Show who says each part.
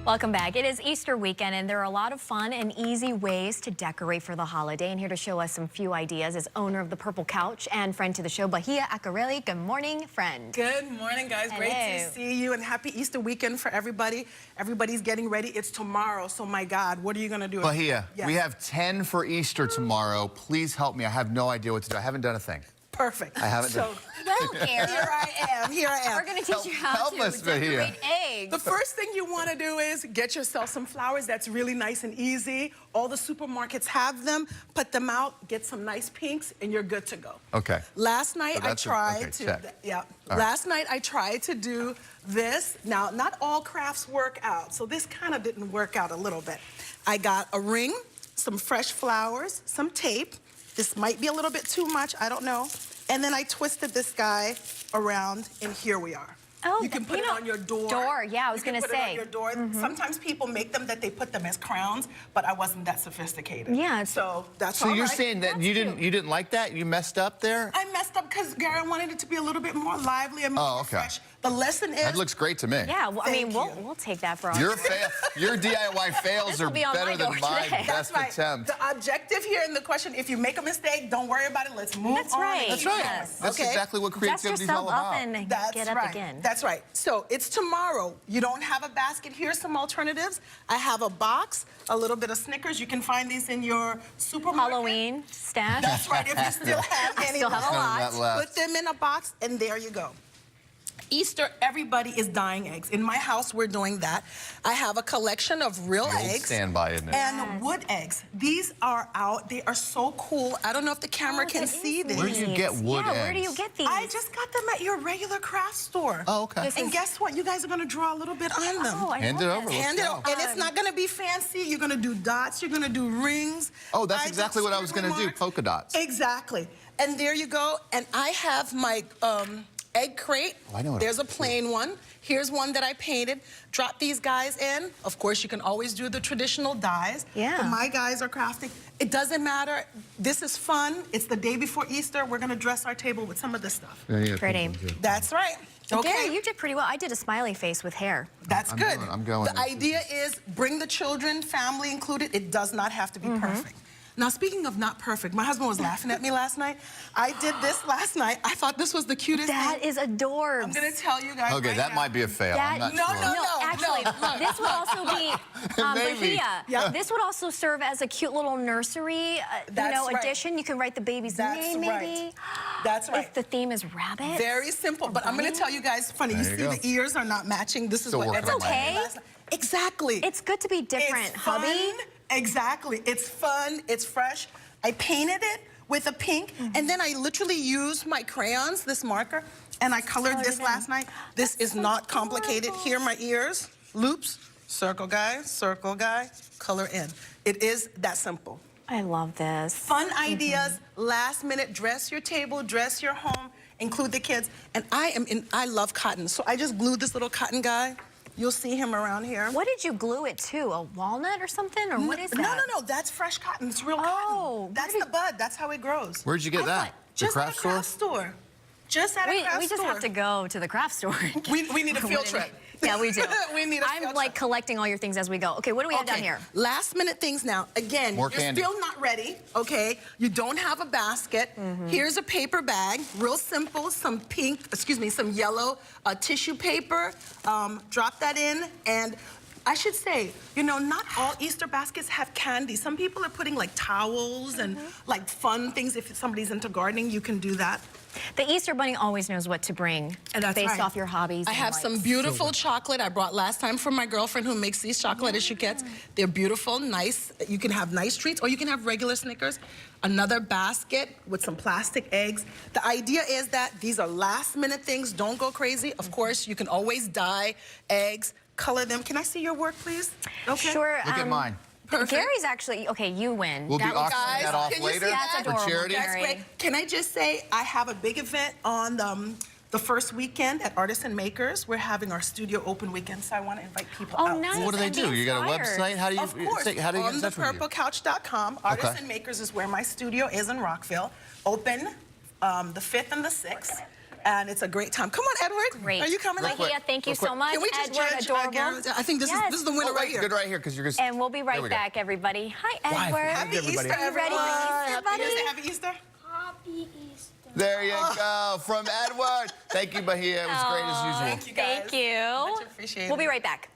Speaker 1: Welcome back. It is Easter weekend, and there are a lot of fun and easy ways to decorate for the holiday. And here to show us some few ideas is owner of the Purple Couch and friend to the show, Bahia Acarelli. Good morning, friend.
Speaker 2: Good morning, guys.
Speaker 1: Hello.
Speaker 2: Great to see you, and happy Easter weekend for everybody. Everybody's getting ready. It's tomorrow, so my God, what are you going to do?
Speaker 3: Bahia,
Speaker 2: Yes.
Speaker 3: we have 10 for Easter tomorrow. Please help me. I have no idea what to do. I haven't done a thing.
Speaker 2: Perfect.
Speaker 3: I haven't done.
Speaker 1: Well, Karen,
Speaker 2: Here I am. Here I am.
Speaker 1: we're going to teach you how
Speaker 3: help
Speaker 1: to
Speaker 3: us, Bahia.
Speaker 1: decorate eggs.
Speaker 2: The first thing you want to do is get yourself some flowers. That's really nice and easy. All the supermarkets have them. Put them out, get some nice pinks, and you're good to go.
Speaker 3: Okay.
Speaker 2: Last night
Speaker 3: So
Speaker 2: I
Speaker 3: that's
Speaker 2: tried
Speaker 3: check.
Speaker 2: Last night I tried to do this. Now, not all crafts work out, so this kind of didn't work out a little bit. I got a ring, some fresh flowers, some tape. This might be a little bit too much, I don't know. And then I twisted this guy around, and here we are.
Speaker 1: Oh,
Speaker 2: you can put it on your door.
Speaker 1: Yeah, I was going to say.
Speaker 2: Put it on your door. Sometimes people make them that they put them as crowns, but I wasn't that sophisticated.
Speaker 1: Yeah.
Speaker 2: So that's
Speaker 3: So
Speaker 2: all
Speaker 3: you're
Speaker 2: right.
Speaker 3: saying that
Speaker 1: That's
Speaker 3: you
Speaker 1: cute.
Speaker 3: didn't like that? You messed up there?
Speaker 2: I messed up because Gary wanted it to be a little bit more lively and more
Speaker 3: Oh, okay.
Speaker 2: fresh. The lesson is
Speaker 3: That looks great to me.
Speaker 1: Yeah, well, I mean,
Speaker 2: Thank you.
Speaker 1: we'll take that for our
Speaker 3: Your DIY fails
Speaker 1: This'll
Speaker 3: are
Speaker 1: be on
Speaker 3: better
Speaker 1: my
Speaker 3: than
Speaker 1: door
Speaker 3: my
Speaker 1: today.
Speaker 3: best
Speaker 2: That's right.
Speaker 3: attempt.
Speaker 2: The objective here in the question, if you make a mistake, don't worry about it. Let's move
Speaker 1: That's
Speaker 2: on.
Speaker 1: right.
Speaker 3: That's right.
Speaker 1: Yes.
Speaker 3: That's
Speaker 2: Okay.
Speaker 3: exactly what
Speaker 1: Dust
Speaker 3: creativity is
Speaker 1: yourself
Speaker 3: all
Speaker 1: up
Speaker 3: about.
Speaker 1: and
Speaker 2: That's
Speaker 1: get up
Speaker 2: right.
Speaker 1: again.
Speaker 2: That's right. So it's tomorrow. You don't have a basket. Here's some alternatives. I have a box, a little bit of Snickers. You can find these in your supermarket.
Speaker 1: Halloween stash.
Speaker 2: That's right. If you still have any,
Speaker 1: still have a lot.
Speaker 3: None of that left.
Speaker 2: put them in a box, and there you go. Easter, everybody is dyeing eggs. In my house, we're doing that. I have a collection of real
Speaker 3: The old
Speaker 2: eggs.
Speaker 3: standby, isn't it?
Speaker 2: And wood eggs. These are out. They are so cool. I don't know if the camera can
Speaker 1: that
Speaker 2: see
Speaker 1: is
Speaker 2: these.
Speaker 3: Where do you get wood
Speaker 1: Yeah, where do you
Speaker 3: eggs?
Speaker 1: get these?
Speaker 2: I just got them at your regular craft store.
Speaker 3: Oh, okay.
Speaker 1: This
Speaker 2: And
Speaker 1: is-
Speaker 2: guess what? You guys are going to draw a little bit on them.
Speaker 1: Oh, I
Speaker 3: Hand
Speaker 1: love
Speaker 3: it over.
Speaker 1: this.
Speaker 3: Let's
Speaker 2: Hand it
Speaker 3: go.
Speaker 2: over. And it's not going to be fancy. You're going to do dots. You're going to do rings.
Speaker 3: Oh, that's
Speaker 2: I
Speaker 3: exactly
Speaker 2: did
Speaker 3: what I was going to do,
Speaker 2: marks.
Speaker 3: polka dots.
Speaker 2: Exactly. And there you go. And I have my egg crate.
Speaker 3: Oh, I know what
Speaker 2: There's
Speaker 3: it
Speaker 2: a
Speaker 3: is.
Speaker 2: plain one. Here's one that I painted. Drop these guys in. Of course, you can always do the traditional dyes.
Speaker 1: Yeah.
Speaker 2: But my guys are crafting. It doesn't matter. This is fun. It's the day before Easter. We're going to dress our table with some of this stuff.
Speaker 1: Pretty.
Speaker 2: That's right. Okay.
Speaker 1: Gary, you did pretty well. I did a smiley face with hair.
Speaker 2: That's good.
Speaker 3: I'm going.
Speaker 2: The idea is bring the children, family included. It does not have to be perfect. Now, speaking of not perfect, my husband was laughing at me last night. I did this last night. I thought this was the cutest
Speaker 1: That
Speaker 2: thing.
Speaker 1: is adorbs.
Speaker 2: I'm going to tell you guys
Speaker 3: Okay,
Speaker 2: right
Speaker 3: that
Speaker 2: now.
Speaker 3: might be a fail. I'm not
Speaker 2: No,
Speaker 3: sure.
Speaker 2: no.
Speaker 1: Actually, this would also be,
Speaker 3: Maybe.
Speaker 1: Bahia,
Speaker 2: Yeah.
Speaker 1: this would also serve as a cute little nursery,
Speaker 2: That's right.
Speaker 1: addition. You can write the baby's
Speaker 2: That's
Speaker 1: name,
Speaker 2: right.
Speaker 1: maybe.
Speaker 2: That's right.
Speaker 1: If the theme is rabbit.
Speaker 2: Very simple, but I'm going to tell you guys, funny, you
Speaker 3: There you
Speaker 2: see
Speaker 3: go.
Speaker 2: the ears are not matching. This is
Speaker 3: Still
Speaker 2: what
Speaker 3: working
Speaker 2: everyone
Speaker 1: on mine.
Speaker 2: did last night. Exactly.
Speaker 1: It's good to be different,
Speaker 2: It's
Speaker 1: hubby.
Speaker 2: fun. Exactly. It's fun. It's fresh. I painted it with a pink, and then I literally used my crayons, this marker, and I colored this last night. This is not complicated. Here are my ears, loops, circle guy, color in. It is that simple.
Speaker 1: I love this.
Speaker 2: Fun ideas, last minute, dress your table, dress your home, include the kids. And I love cotton, so I just glued this little cotton guy. You'll see him around here.
Speaker 1: What did you glue it to? A walnut or something? Or what is that?
Speaker 2: No, that's fresh cotton. It's real
Speaker 1: Oh,
Speaker 2: cotton. That's the bud. That's how it grows.
Speaker 3: Where'd you get that? The
Speaker 2: Just
Speaker 3: craft
Speaker 2: at a
Speaker 3: store?
Speaker 2: craft store. Just at a craft store.
Speaker 1: We just have to go to the craft store.
Speaker 2: We need a field trip.
Speaker 1: Yeah, we do.
Speaker 2: We need a
Speaker 1: I'm
Speaker 2: field
Speaker 1: like
Speaker 2: trip.
Speaker 1: collecting all your things as we go. Okay, what do we have down
Speaker 2: Okay,
Speaker 1: here?
Speaker 2: last minute things now. Again,
Speaker 3: More
Speaker 2: you're
Speaker 3: candy.
Speaker 2: still not ready, okay? You don't have a basket. Here's a paper bag, real simple, some yellow tissue paper. Drop that in, and I should say, you know, not all Easter baskets have candy. Some people are putting like towels and like fun things. If somebody's into gardening, you can do that.
Speaker 1: The Easter Bunny always knows what to bring
Speaker 2: And that's
Speaker 1: based
Speaker 2: right.
Speaker 1: off your hobbies.
Speaker 2: I
Speaker 1: and
Speaker 2: have
Speaker 1: likes.
Speaker 2: some beautiful chocolate I brought last time from my girlfriend who makes these chocolate etiquettes. They're beautiful, nice. You can have nice treats or you can have regular Snickers. Another basket with some plastic eggs. The idea is that these are last minute things. Don't go crazy. Of course, you can always dye eggs, color them. Can I see your work, please? Okay.
Speaker 1: Sure.
Speaker 3: Look at mine.
Speaker 2: Perfect.
Speaker 1: Gary's actually, okay, you win.
Speaker 3: We'll be
Speaker 1: That was-
Speaker 3: auctioning
Speaker 2: Guys,
Speaker 3: that off
Speaker 2: can you see
Speaker 3: later
Speaker 2: that?
Speaker 1: That's
Speaker 3: for
Speaker 1: adorable,
Speaker 3: charity.
Speaker 1: Gary.
Speaker 2: That's great. Can I just say, I have a big event on the first weekend at Artists and Makers. We're having our studio open weekend, so I want to invite people
Speaker 1: Oh,
Speaker 2: out.
Speaker 1: nice.
Speaker 3: What do they
Speaker 1: And
Speaker 3: do?
Speaker 1: be
Speaker 3: You got a
Speaker 1: inspired.
Speaker 3: website? How do you
Speaker 2: Of course,
Speaker 3: how do you get
Speaker 2: on
Speaker 3: in touch with you?
Speaker 2: thepurplecouch.com. Artists and Makers is where my studio is in Rockville. Open the 5th and the 6th. And it's a great time. Come on, Edward.
Speaker 1: Great.
Speaker 2: Are you coming?
Speaker 1: Bahia, thank you so much.
Speaker 2: Can we just
Speaker 1: Edward,
Speaker 2: judge,
Speaker 1: adorable.
Speaker 2: Garrett? I think this is the winner right here.
Speaker 3: Good right here, because you're going to...
Speaker 1: And we'll be right back, everybody. Hi, Edward.
Speaker 2: Happy Easter,
Speaker 1: Are you ready for Easter, buddy?
Speaker 2: Happy Easter.
Speaker 4: Happy Easter.
Speaker 3: There you go, from Edward. Thank you, Bahia. It was great as usual.
Speaker 2: Thank you, guys.
Speaker 1: Thank you.
Speaker 2: Much appreciated.
Speaker 1: We'll be right back.